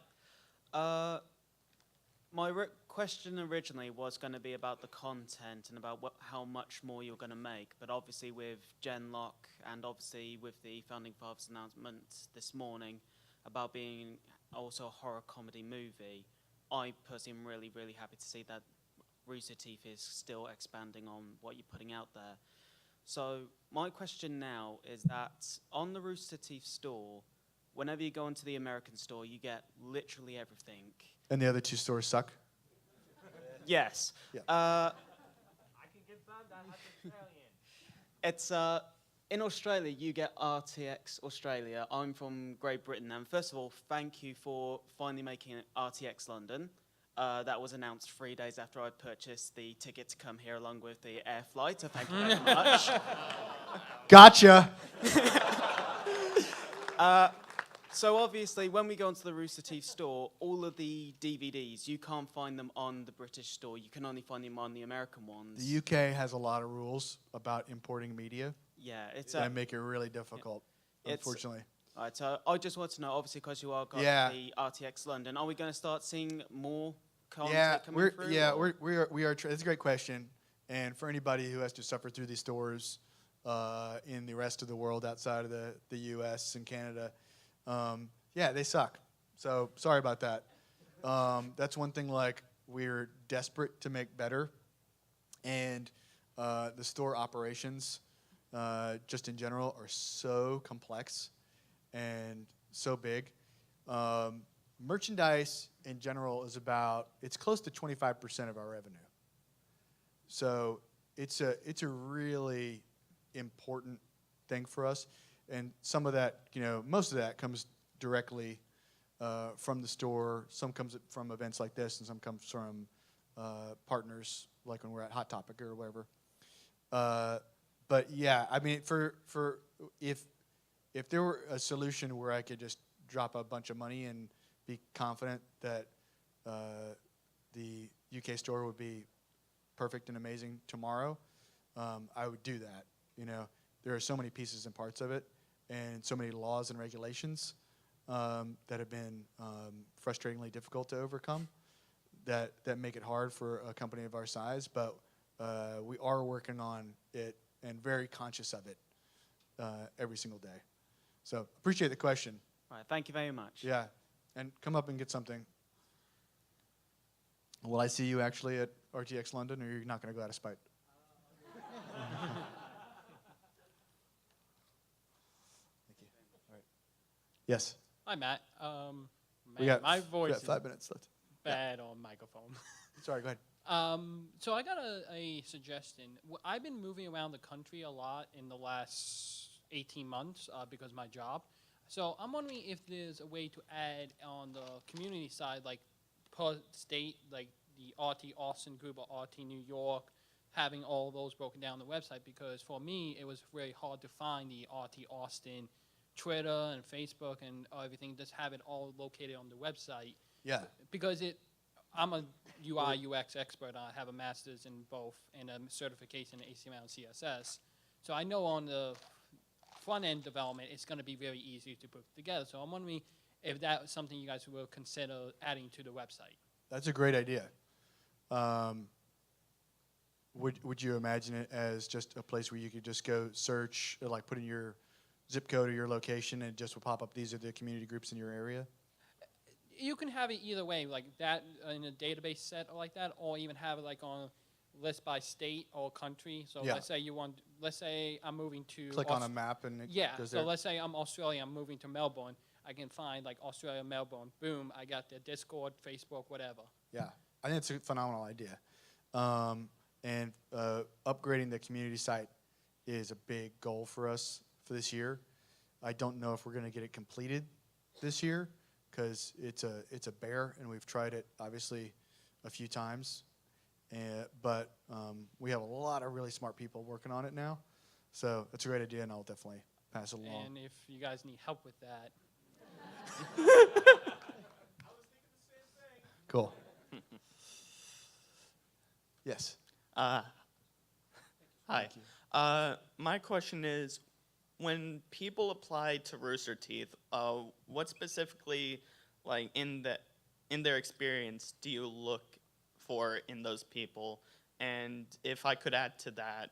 My question originally was going to be about the content and about how much more you're going to make, but obviously with Genlock and obviously with the Founding Fathers announcement this morning about being also a horror comedy movie, I personally am really, really happy to see that Rooster Teeth is still expanding on what you're putting out there. So my question now is that on the Rooster Teeth store, whenever you go into the American store, you get literally everything. And the other two stores suck. Yes. Yeah. I can confirm that as Australian. It's in Australia, you get RTX Australia. I'm from Great Britain, and first of all, thank you for finally making RTX London. That was announced 3 days after I purchased the ticket to come here along with the air flight, so thank you very much. Gotcha. So obviously, when we go into the Rooster Teeth store, all of the DVDs, you can't find them on the British store. You can only find them on the American ones. The UK has a lot of rules about importing media. Yeah, it's that make it really difficult, It's- unfortunately. All right, so I just want to know, obviously, because you are got Yeah. the RTX London, are we going to start seeing more content Yeah, coming through? we are. It's a great question, and for anybody who has to suffer through these stores in the rest of the world outside of the U.S. and Canada, yeah, they suck. So sorry about that. That's one thing. Like we're desperate to make better, and the store operations, just in general, are so complex and so big. Merchandise in general is it's close to 25% of our revenue. So it's a really important thing for us, and some of that, most of that comes directly from the store. Some comes from events like this, and some comes from partners, like when we're at Hot Topic or whatever. But yeah, I mean, if there were a solution where I could just drop a bunch of money and be confident that the UK store would be perfect and amazing tomorrow, I would do that. There are so many pieces and parts of it, and so many laws and regulations that have been frustratingly difficult to overcome that make it hard for a company of our size. But we are working on it and very conscious of it every single day. So appreciate the question. All right, thank you very much. Yeah, and come up and get something. Will I see you actually at RTX London, or you're not going to go out of spite? Thank you. All right. Yes. Hi, Matt. We got my voice is 5 minutes left. bad on microphone. Sorry, go ahead. So I got a suggestion. I've been moving around the country a lot in the last 18 months because of my job. So I'm wondering if there's a way to add on the community side, like per state, like the RT Austin group or RT New York, having all those broken down on the website. Because for me, it was very hard to find the RT Austin Twitter and Facebook and everything. Just have it all located on the website. Yeah. Because I'm a UI UX expert. I have a master's in both and a certification in HTML and CSS. So I know on the front end development, it's going to be very easy to put together. So I'm wondering if that's something you guys will consider adding to the website. That's a great idea. Would you imagine it as just a place where you could just go search, or like put in your zip code or your location, and it just will pop up, these are the community groups in your area? You can have it either way, like that in a database set like that, or even have it like on a list by state or country. So Yeah. let's say I'm moving to Click on a map and it yeah. goes So there. let's say I'm Australia, I'm moving to Melbourne. I can find like Australia, Melbourne. Boom, I got their Discord, Facebook, whatever. Yeah, I think it's a phenomenal idea. And upgrading the community site is a big goal for us for this year. I don't know if we're going to get it completed this year because it's a bear, and we've tried it obviously a few times. But we have a lot of really smart people working on it now, so it's a great idea, and I'll definitely pass it along. And if you guys need help with that, Cool. Yes. Hi. My question is, when people apply to Rooster Teeth, what specifically, like in their experience, do you look for in those people? And if I could add to that,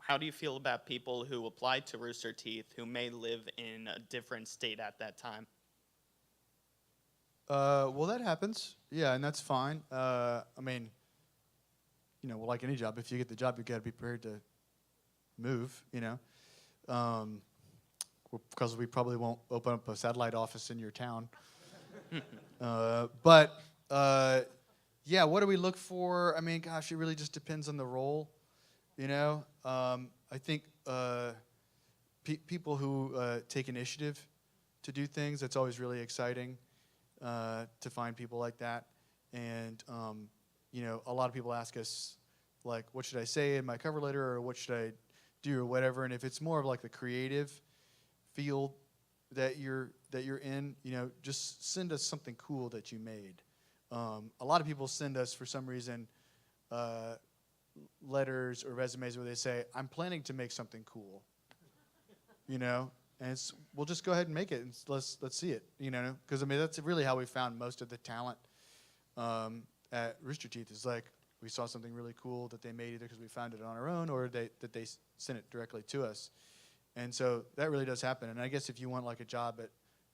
how do you feel about people who apply to Rooster Teeth who may live in a different state at that time? Well, that happens. Yeah, and that's fine. I mean, you know, like any job, if you get the job, you got to be prepared to move, you know. Because we probably won't open up a satellite office in your town. Yeah, what do we look for? I mean, gosh, it really just depends on the role, you know. I think people who take initiative to do things, that's always really exciting to find people like that. And, you know, a lot of people ask us, like, what should I say in my cover letter, or what should I do, or whatever. And if it's more of like the creative field that you're in, you know, just send us something cool that you made. A lot of people send us, for some reason, letters or resumes where they say, I'm planning to make something cool, you know, and we'll just go ahead and make it, and let's see it, you know, because I mean that's really how we found most of the talent at Rooster Teeth. Is like we saw something really cool that they made, either because we found it on our own or that they sent it directly to us, and so that really does happen. And I guess if you want like a job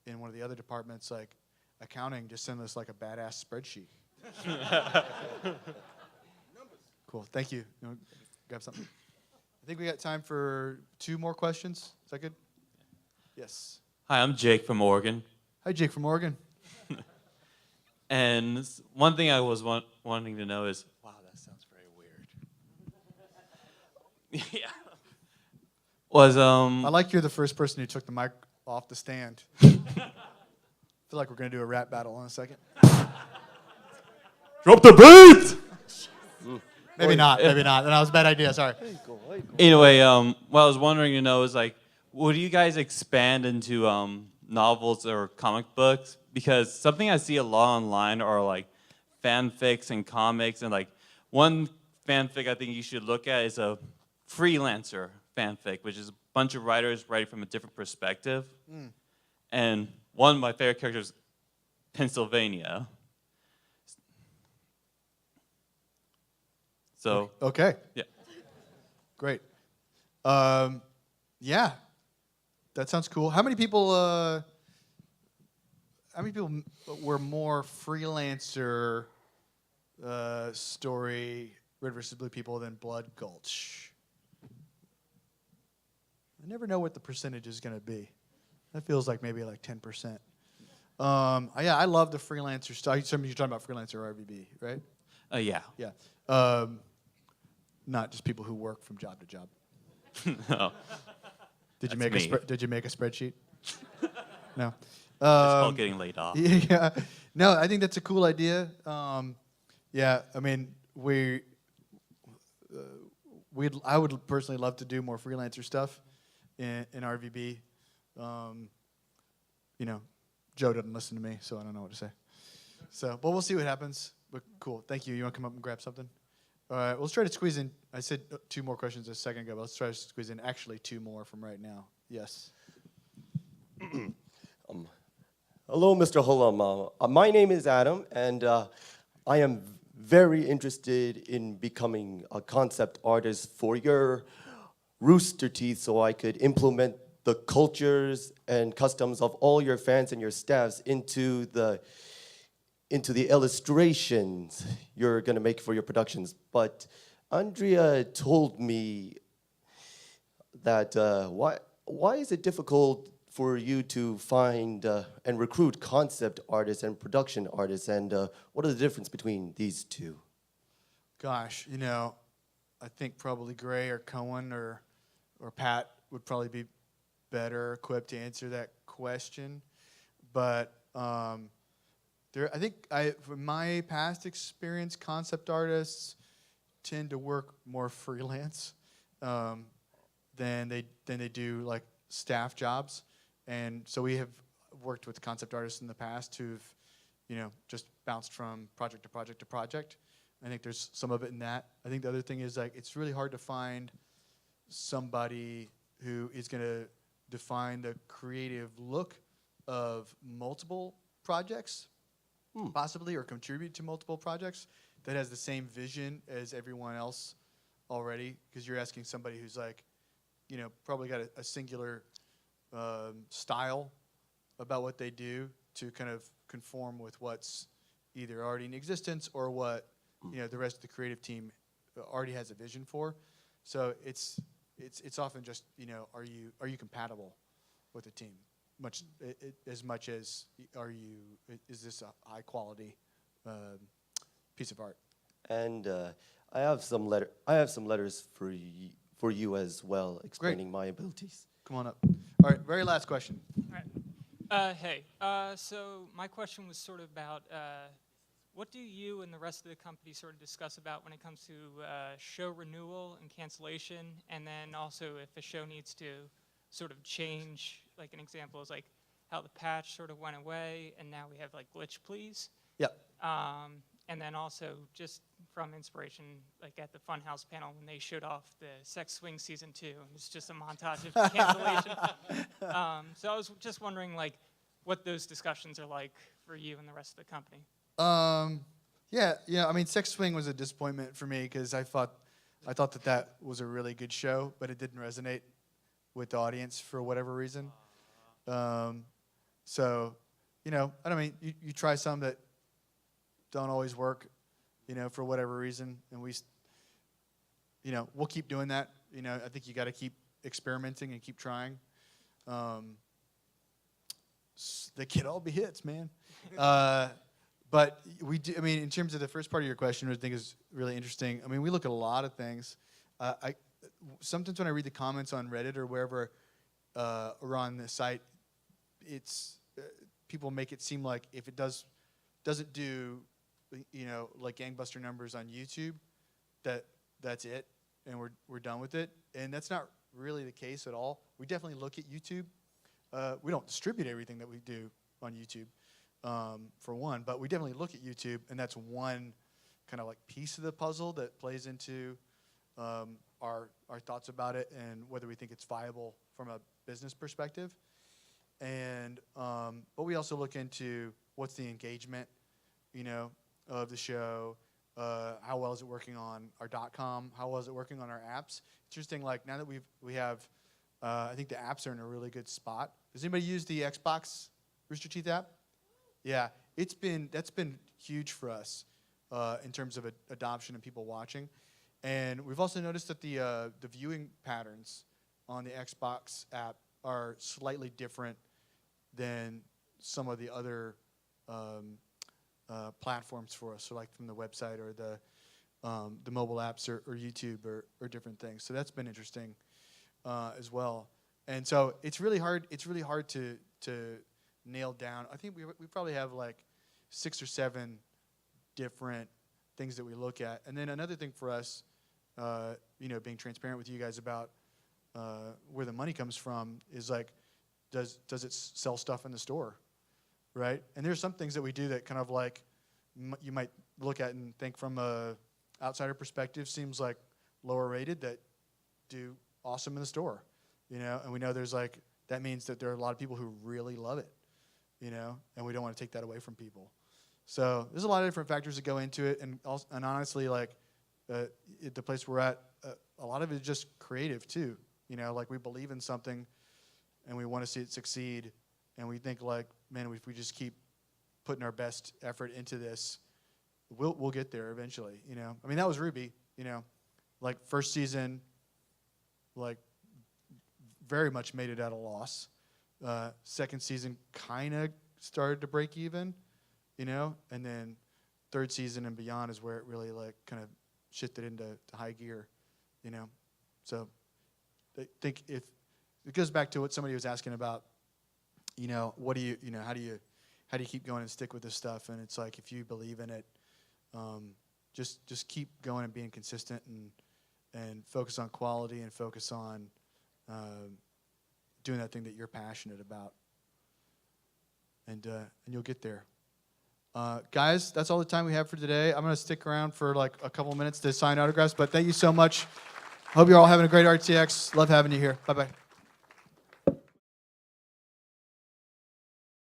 in one of the other departments, like accounting, just send us like a badass spreadsheet. Cool, thank you. You want to grab something? I think we got time for 2 more questions. Is that good? Yes. Hi, I'm Jake from Oregon. Hi, Jake from Oregon. And one thing I was wanting to know is, wow, that sounds very weird. Yeah. I like you're the first person who took the mic off the stand. I feel like we're going to do a rap battle in a second. Drop the beat! Maybe not. That was a bad idea, sorry. Anyway, what I was wondering to know is, like, would you guys expand into novels or comic books? Because something I see a lot online are, like, fanfics and comics. And, like, one fanfic I think you should look at is a freelancer fanfic, which is a bunch of writers writing from a different perspective. Mm. And one of my favorite characters, Pennsylvania. So okay. Yeah. Great. Yeah. That sounds cool. How many people were more freelancer story Red vs. Blue people than Blood Gulch? I never know what the percentage is going to be. That feels like maybe like 10%. Yeah, I love the freelancer stuff. You're talking about freelancer RVB, right? Yeah. Yeah. Not just people who work from job to job. No. Did you make a spreadsheet? No. It's called getting laid off. Yeah. No, I think that's a cool idea. Yeah, I mean, I would personally love to do more freelancer stuff in RVB. You know, Joe doesn't listen to me, so I don't know what to say. So, but we'll see what happens. But cool, thank you. You want to come up and grab something? All right, let's try to squeeze in. I said 2 more questions a second ago, but let's try to squeeze in actually 2 more from right now. Yes. Hello, Mr. Hullum. My name is Adam, and I am very interested in becoming a concept artist for your Rooster Teeth so I could implement the cultures and customs of all your fans and your staffs into the illustrations you're going to make for your productions. But Andrea told me that why is it difficult for you to find and recruit concept artists and production artists, and what are the difference between these two? Gosh, you know, I think probably Gray or Cohen or Pat would probably be better equipped to answer that question. But I think from my past experience, concept artists tend to work more freelance than they do like staff jobs. And so we have worked with concept artists in the past who've, you know, just bounced from project to project to project. I think there's some of it in that. I think the other thing is, like, it's really hard to find somebody who is going to define the creative look of multiple projects, possibly, or contribute to multiple projects that has the same vision as everyone else already, because you're asking somebody who's, like, you know, probably got a singular style about what they do to kind of conform with what's either already in existence or what, you know, the rest of the creative team already has a vision for. So it's often just, are you compatible with the team? As much as is this a high quality piece of art? And I have some letters for you as well, explaining my abilities. Come on up. All right, very last question. Hey, so my question was sort of about what do you and the rest of the company sort of discuss about when it comes to show renewal and cancellation, and then also if a show needs to sort of change, like an example is like how the patch sort of went away and now we have like glitch please. Yep. And then also just from inspiration, like at the Funhouse panel when they showed off the Sex Swing Season 2, and it's just a montage of cancellation. So I was just wondering like what those discussions are like for you and the rest of the company. Yeah. I mean, Sex Swing was a disappointment for me because I thought that was a really good show, but it didn't resonate with the audience for whatever reason. So, I don't mean, you try some that don't always work, for whatever reason, and we'll keep doing that. I think you got to keep experimenting and keep trying. They can't all be hits, man. But we do. I mean, in terms of the first part of your question, which I think is really interesting. I mean, we look at a lot of things. Sometimes when I read the comments on Reddit or wherever, or on the site, it's people make it seem like if it doesn't do, like gangbuster numbers on YouTube, that's it, and we're done with it. And that's not really the case at all. We definitely look at YouTube. We don't distribute everything that we do on YouTube, for one, but we definitely look at YouTube, and that's one kind of like piece of the puzzle that plays into our thoughts about it and whether we think it's viable from a business perspective. And but we also look into what's the engagement, of the show, how well is it working on our .com, how well is it working on our apps. Interesting, like now that we have, I think the apps are in a really good spot. Does anybody use the Xbox Rooster Teeth app? Yeah, that's been huge for us in terms of adoption and people watching. And we've also noticed that the viewing patterns on the Xbox app are slightly different than some of the other platforms for us. So like from the website or the mobile apps or YouTube or different things. So that's been interesting as well. And so it's really hard. It's really hard to nail down. I think we probably have like 6 or 7 different things that we look at. And then another thing for us, being transparent with you guys about where the money comes from is like, does it sell stuff in the store, right? And there's some things that we do that kind of like you might look at and think from a outsider perspective seems like lower rated that do awesome in the store, and we know there's like, that means that there are a lot of people who really love it, and we don't want to take that away from people. So there's a lot of different factors that go into it, and honestly, like at the place we're at, a lot of it is just creative too. Like we believe in something, and we want to see it succeed, and we think like, man, if we just keep putting our best effort into this, we'll get there eventually. I mean, that was Ruby. Like first season, like very much made it at a loss. Second season kind of started to break even, and then third season and beyond is where it really like kind of shifted into high gear, So I think if it goes back to what somebody was asking about, what do you, how do you keep going and stick with this stuff? And it's like, if you believe in it, just keep going and being consistent and focus on quality and focus on doing that thing that you're passionate about, and you'll get there. Guys, that's all the time we have for today. I'm going to stick around for like a couple minutes to sign autographs, but thank you so much. Hope you're all having a great RTX. Love having you here. Bye-bye.